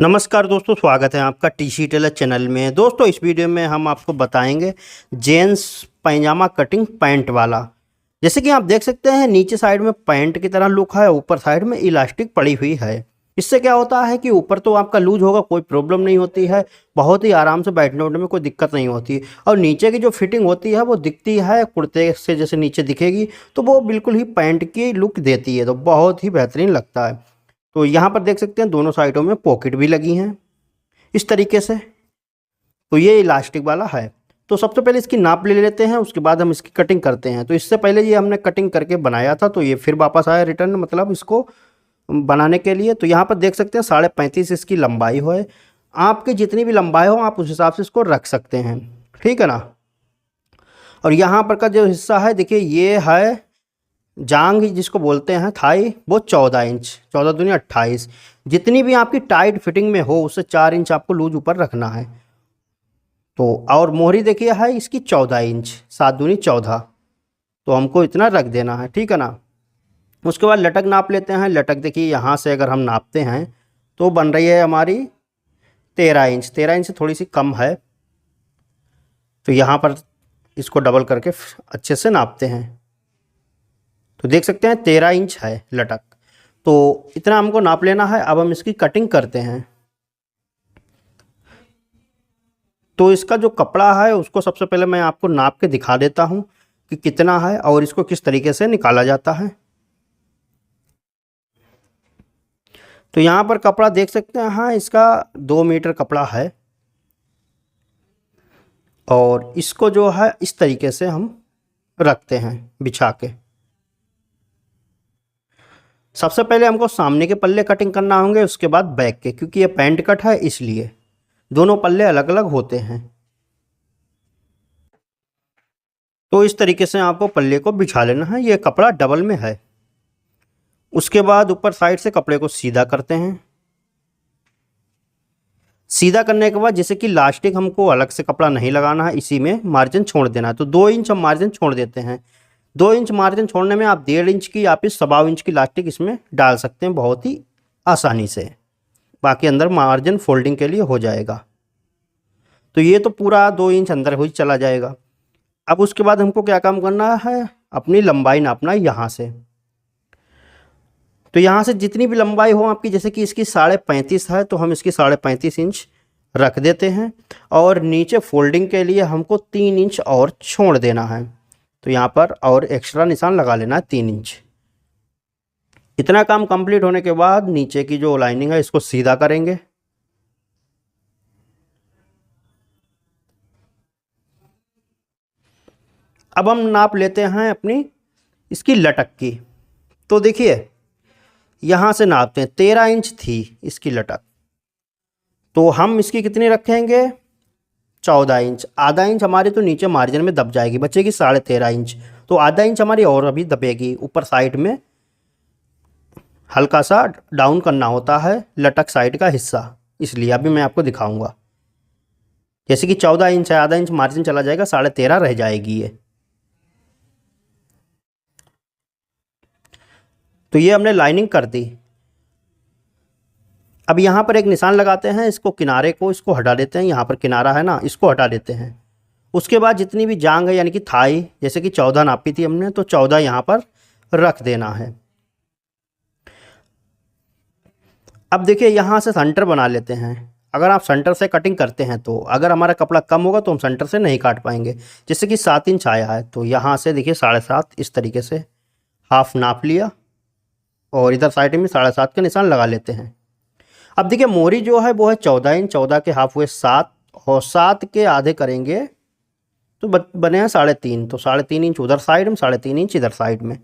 नमस्कार दोस्तों, स्वागत है आपका टीसी टेलर चैनल में। दोस्तों, इस वीडियो में हम आपको बताएंगे जेंट्स पैजामा कटिंग पैंट वाला। जैसे कि आप देख सकते हैं, नीचे साइड में पैंट की तरह लुक है, ऊपर साइड में इलास्टिक पड़ी हुई है। इससे क्या होता है कि ऊपर तो आपका लूज होगा, कोई प्रॉब्लम नहीं होती है, बहुत ही आराम से बैठने उठने में कोई दिक्कत नहीं होती। और नीचे की जो फिटिंग होती है वो दिखती है कुर्ते से जैसे नीचे दिखेगी, तो वो बिल्कुल ही पैंट की लुक देती है, तो बहुत ही बेहतरीन लगता है। तो यहाँ पर देख सकते हैं दोनों साइडों में पॉकेट भी लगी हैं इस तरीके से। तो ये इलास्टिक वाला है। तो सबसे पहले इसकी नाप ले लेते हैं, उसके बाद हम इसकी कटिंग करते हैं। तो इससे पहले ये हमने कटिंग करके बनाया था, तो ये फिर वापस आया रिटर्न, मतलब इसको बनाने के लिए। तो यहाँ पर देख सकते हैं 35.5 इसकी लंबाई है। आपकी जितनी भी लंबाई हो आप उस हिसाब से इसको रख सकते हैं, ठीक है ना। और यहाँ पर का जो हिस्सा है देखिए, ये है जांग जिसको बोलते हैं, थाई, वो 14 इंच, 14 दूनी 28। जितनी भी आपकी टाइट फिटिंग में हो उससे 4 इंच आपको लूज ऊपर रखना है। तो और मोहरी देखिए है इसकी 14 इंच, 7 दूनी 14। तो हमको इतना रख देना है, ठीक है ना। उसके बाद लटक नाप लेते हैं। लटक देखिए यहाँ से अगर हम नापते हैं तो बन रही है हमारी 13 इंच। 13 इंच से थोड़ी सी कम है, तो यहाँ पर इसको डबल करके अच्छे से नापते हैं। तो देख सकते हैं 13 इंच है लटक। तो इतना हमको नाप लेना है। अब हम इसकी कटिंग करते हैं। तो इसका जो कपड़ा है उसको सबसे पहले मैं आपको नाप के दिखा देता हूं कि कितना है और इसको किस तरीके से निकाला जाता है। तो यहाँ पर कपड़ा देख सकते हैं, हाँ इसका 2 मीटर कपड़ा है। और इसको जो है इस तरीके से हम रखते हैं बिछा के। सबसे पहले हमको सामने के पल्ले कटिंग करना होंगे, उसके बाद बैक के, क्योंकि ये पैंट कट है इसलिए दोनों पल्ले अलग अलग होते हैं। तो इस तरीके से आपको पल्ले को बिछा लेना है। ये कपड़ा डबल में है। उसके बाद ऊपर साइड से कपड़े को सीधा करते हैं। सीधा करने के बाद जैसे कि लास्टिक हमको अलग से कपड़ा नहीं लगाना है, इसी में मार्जिन छोड़ देना है। तो 2 इंच हम मार्जिन छोड़ देते हैं। 2 इंच मार्जिन छोड़ने में आप 1.5 इंच की या फिर 1.25 इंच की लास्टिक इसमें डाल सकते हैं बहुत ही आसानी से। बाकी अंदर मार्जिन फोल्डिंग के लिए हो जाएगा। तो ये तो पूरा 2 इंच अंदर हो ही चला जाएगा। अब उसके बाद हमको क्या काम करना है, अपनी लंबाई नापना है यहाँ से। तो यहाँ से जितनी भी लंबाई हो आपकी, जैसे कि इसकी 35.5 है तो हम इसकी 35.5 इंच रख देते हैं। और नीचे फोल्डिंग के लिए हमको 3 इंच और छोड़ देना है। तो यहाँ पर और एक्स्ट्रा निशान लगा लेना है 3 इंच। इतना काम कंप्लीट होने के बाद नीचे की जो लाइनिंग है इसको सीधा करेंगे। अब हम नाप लेते हैं अपनी इसकी लटक की। तो देखिए यहाँ से नापते हैं, 13 इंच थी इसकी लटक, तो हम इसकी कितनी रखेंगे, 14 इंच। आधा इंच हमारी तो नीचे मार्जिन में दब जाएगी, बचेगी 13.5 इंच। तो आधा इंच हमारी और अभी दबेगी। ऊपर साइड में हल्का सा डाउन करना होता है लटक साइड का हिस्सा, इसलिए अभी मैं आपको दिखाऊंगा। जैसे कि 14 इंच है, आधा इंच मार्जिन चला जाएगा, 13.5 रह जाएगी ये। तो ये हमने लाइनिंग कर दी। अब यहाँ पर एक निशान लगाते हैं, इसको किनारे को इसको हटा देते हैं। यहाँ पर किनारा है ना, इसको हटा देते हैं। उसके बाद जितनी भी जांग है यानी कि थाई, जैसे कि 14 नापी थी हमने, तो 14 यहाँ पर रख देना है। अब देखिए यहाँ से सेंटर बना लेते हैं। अगर आप सेंटर से कटिंग करते हैं तो अगर हमारा कपड़ा कम होगा तो हम सेंटर से नहीं काट पाएंगे। जैसे कि 7 इंच आया है तो यहाँ से देखिए 7.5 इस तरीके से हाफ नाप लिया और इधर साइड में 7.5 का निशान लगा लेते हैं। अब देखिए मोहरी जो है वो है 14 इंच, 14 के हाफ हुए 7 और 7 के आधे करेंगे तो बने हैं 3.5। तो 3.5 इंच उधर साइड में, 3.5 इंच इधर साइड में,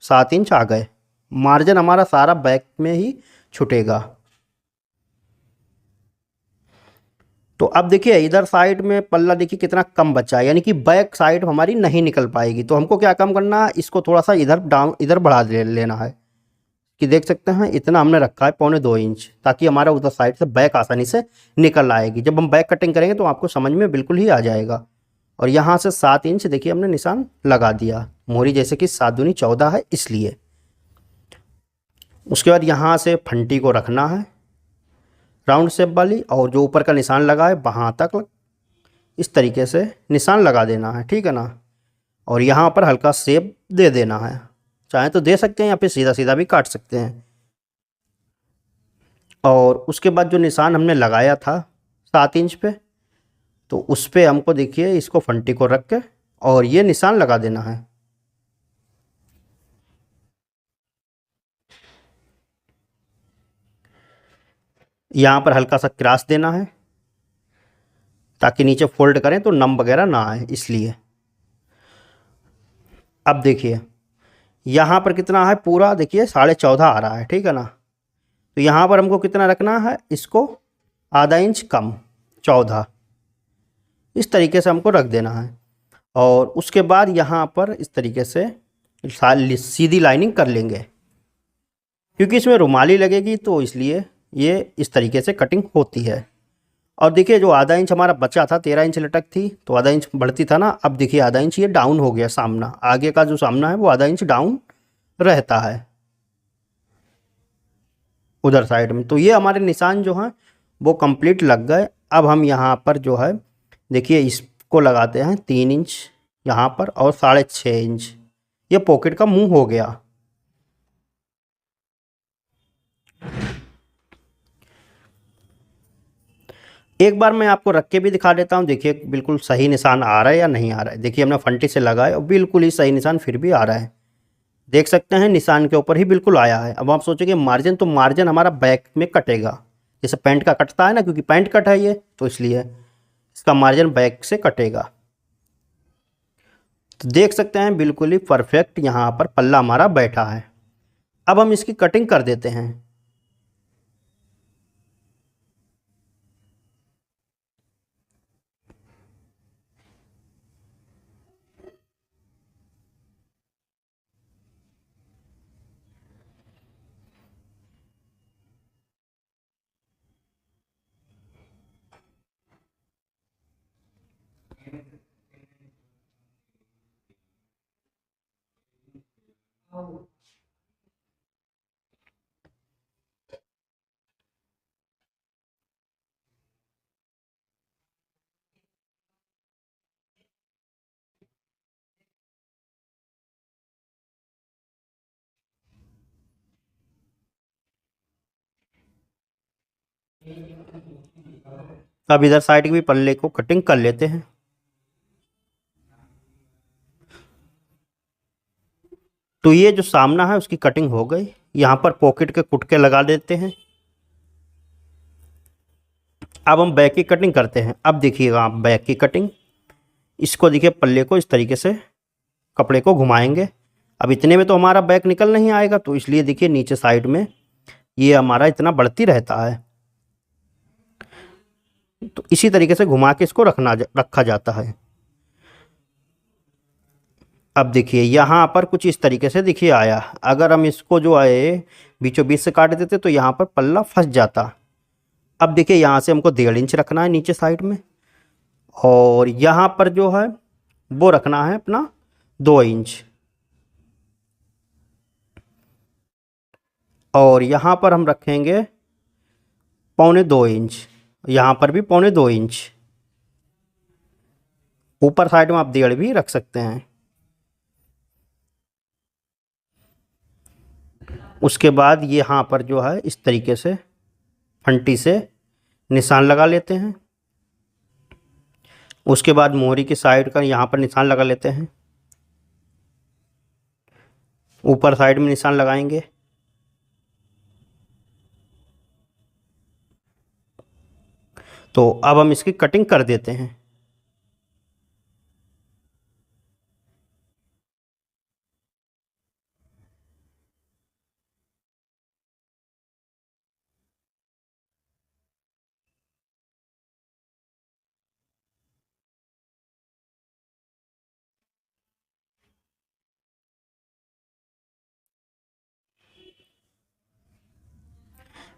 7 इंच आ गए। मार्जिन हमारा सारा बैक में ही छूटेगा। तो अब देखिए इधर साइड में पल्ला देखिए कितना कम बचा है, यानी कि बैक साइड हमारी नहीं निकल पाएगी। तो हमको क्या काम करना है, इसको थोड़ा सा इधर डाउन, इधर बढ़ा लेना है। कि देख सकते हैं इतना हमने रखा है 1.25 इंच, ताकि हमारा उधर साइड से बैक आसानी से निकल आएगी। जब हम बैक कटिंग करेंगे तो आपको समझ में बिल्कुल ही आ जाएगा। और यहाँ से 7 इंच देखिए हमने निशान लगा दिया। मोहरी जैसे कि 7 दूनी 14 है इसलिए। उसके बाद यहाँ से फंटी को रखना है। राउंड शेप वाली, और जो ऊपर का निशान लगा है वहाँ तक इस तरीके से निशान लगा देना है, ठीक है ना। और यहाँ पर हल्का शेप दे देना है, चाहे तो दे सकते हैं या फिर सीधा सीधा भी काट सकते हैं। और उसके बाद जो निशान हमने लगाया था 7 इंच पे, तो उस पे हमको देखिए इसको फंटी को रख के और ये निशान लगा देना है। यहाँ पर हल्का सा क्रॉस देना है ताकि नीचे फोल्ड करें तो नम वगैरह ना आए, इसलिए। अब देखिए यहाँ पर कितना है, पूरा देखिए 14.5 आ रहा है, ठीक है ना। तो यहाँ पर हमको कितना रखना है, इसको आधा इंच कम, 14, इस तरीके से हमको रख देना है। और उसके बाद यहाँ पर इस तरीके से सीधी लाइनिंग कर लेंगे, क्योंकि इसमें रुमाली लगेगी तो इसलिए ये इस तरीके से कटिंग होती है। और देखिए जो आधा इंच हमारा बचा था, 13 इंच लटक थी तो आधा इंच बढ़ती था ना, अब देखिए आधा इंच ये डाउन हो गया, सामना आगे का जो सामना है वो आधा इंच डाउन रहता है उधर साइड में। तो ये हमारे निशान जो हैं वो कंप्लीट लग गए। अब हम यहाँ पर जो है देखिए इसको लगाते हैं 3 इंच यहाँ पर और 6.5 इंच, ये पॉकेट का मुंह हो गया। एक बार मैं आपको रख के भी दिखा देता हूँ, देखिए बिल्कुल सही निशान आ रहा है या नहीं आ रहा है। देखिए हमने फंटी से लगाया और बिल्कुल ही सही निशान फिर भी आ रहा है, देख सकते हैं निशान के ऊपर ही बिल्कुल आया है। अब आप सोचेंगे मार्जिन, तो मार्जिन हमारा बैक में कटेगा, जैसे पैंट का कटता है ना, क्योंकि पैंट कट है ये तो इसलिए इसका मार्जिन बैक से कटेगा। तो देख सकते हैं बिल्कुल ही परफेक्ट यहाँ पर पल्ला हमारा बैठा है। अब हम इसकी कटिंग कर देते हैं। अब इधर साइड के भी पल्ले को कटिंग कर लेते हैं। तो ये जो सामना है उसकी कटिंग हो गई। यहाँ पर पॉकेट के कुटके लगा देते हैं। अब हम बैक की कटिंग करते हैं। अब देखिएगा आप बैक की कटिंग, इसको देखिए पल्ले को इस तरीके से कपड़े को घुमाएंगे। अब इतने में तो हमारा बैक निकल नहीं आएगा, तो इसलिए देखिए नीचे साइड में ये हमारा इतना बढ़ती रहता है, तो इसी तरीके से घुमा के इसको रखा जाता है। अब देखिए यहाँ पर कुछ इस तरीके से देखिए आया। अगर हम इसको जो है बीचों बीच से काट देते तो यहाँ पर पल्ला फंस जाता। अब देखिए यहाँ से हमको 1.5 इंच रखना है नीचे साइड में, और यहाँ पर जो है वो रखना है अपना 2 इंच, और यहाँ पर हम रखेंगे 1.25 इंच, यहाँ पर भी 1.25 इंच। ऊपर साइड में आप 1.5 भी रख सकते हैं। उसके बाद ये यहाँ पर जो है इस तरीके से फंटी से निशान लगा लेते हैं। उसके बाद मोहरी की साइड का यहाँ पर निशान लगा लेते हैं, ऊपर साइड में निशान लगाएंगे। तो अब हम इसकी कटिंग कर देते हैं।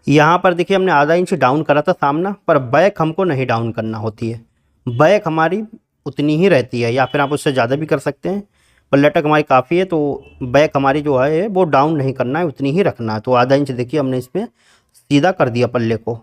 यहाँ पर देखिए हमने आधा इंच डाउन करा था सामना, पर बैक हमको नहीं डाउन करना होती है। बैक हमारी उतनी ही रहती है, या फिर आप उससे ज़्यादा भी कर सकते हैं, पर लटक हमारी काफ़ी है, तो बैक हमारी जो है वो डाउन नहीं करना है, उतनी ही रखना है। तो आधा इंच देखिए हमने इसमें सीधा कर दिया पल्ले को।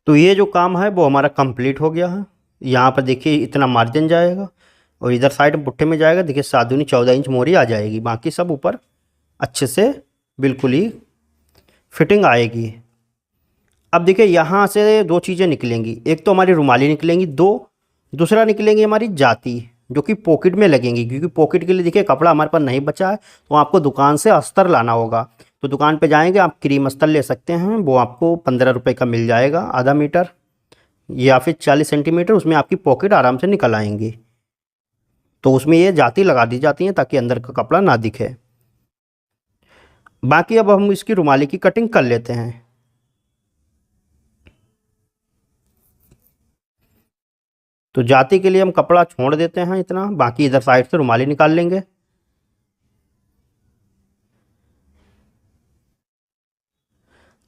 तो ये जो काम है वो हमारा कंप्लीट हो गया है। यहाँ पर देखिए इतना मार्जिन जाएगा और इधर साइड पुट्ठे में जाएगा, देखिए 7 दूनी 14 इंच मोहरी आ जाएगी, बाकी सब ऊपर अच्छे से बिल्कुल ही फिटिंग आएगी। अब देखिए यहाँ से दो चीज़ें निकलेंगी, एक तो हमारी रुमाली निकलेंगी, दूसरा निकलेंगी हमारी जाती जो कि पॉकेट में लगेंगी, क्योंकि पॉकेट के लिए देखिए कपड़ा हमारे पास नहीं बचा है, तो आपको दुकान से अस्तर लाना होगा। तो दुकान पे जाएंगे, आप क्रीम अस्तर ले सकते हैं, वो आपको 15 रुपये का मिल जाएगा, आधा मीटर या फिर 40 सेंटीमीटर, उसमें आपकी पॉकेट आराम से निकल आएंगी। तो उसमें ये जाती लगा दी जाती हैं ताकि अंदर का कपड़ा ना दिखे। बाकी अब हम इसकी रुमाली की कटिंग कर लेते हैं। तो जाती के लिए हम कपड़ा छोड़ देते हैं इतना, बाकी इधर साइड से रुमाली निकाल लेंगे।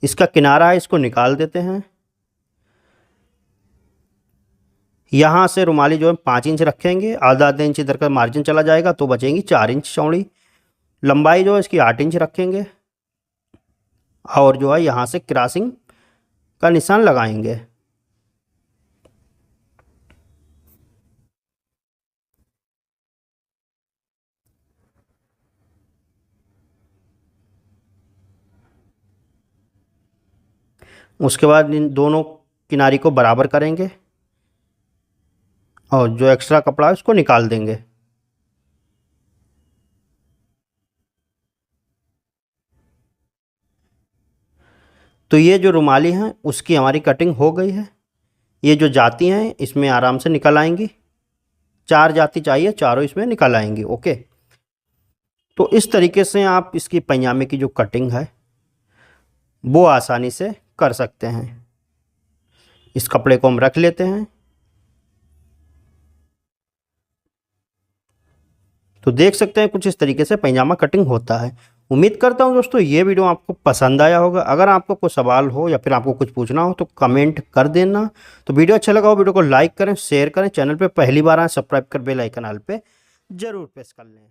इसका किनारा है, इसको निकाल देते हैं। यहाँ से रुमाली जो है 5 इंच रखेंगे, आधा इंच इधर का मार्जिन चला जाएगा तो बचेंगी 4 इंच चौड़ी। लंबाई जो है इसकी 8 इंच रखेंगे और जो है यहाँ से क्रॉसिंग का निशान लगाएंगे। उसके बाद इन दोनों किनारी को बराबर करेंगे और जो एक्स्ट्रा कपड़ा है उसको निकाल देंगे। तो ये जो रुमाली हैं उसकी हमारी कटिंग हो गई है। ये जो जाती हैं इसमें आराम से निकल आएंगी, 4 जाती चाहिए, चारों इसमें निकल आएंगी। ओके, तो इस तरीके से आप इसकी पैजामे की जो कटिंग है वो आसानी से कर सकते हैं। इस कपड़े को हम रख लेते हैं। तो देख सकते हैं कुछ इस तरीके से पैजामा कटिंग होता है। उम्मीद करता हूं दोस्तों ये वीडियो आपको पसंद आया होगा। अगर आपको कोई सवाल हो या फिर आपको कुछ पूछना हो तो कमेंट कर देना। तो वीडियो अच्छा लगा हो वीडियो को लाइक करें, शेयर करें, चैनल पे पहली बार आए सब्सक्राइब कर बेल आइकन ऑल पे जरूर प्रेस कर लें।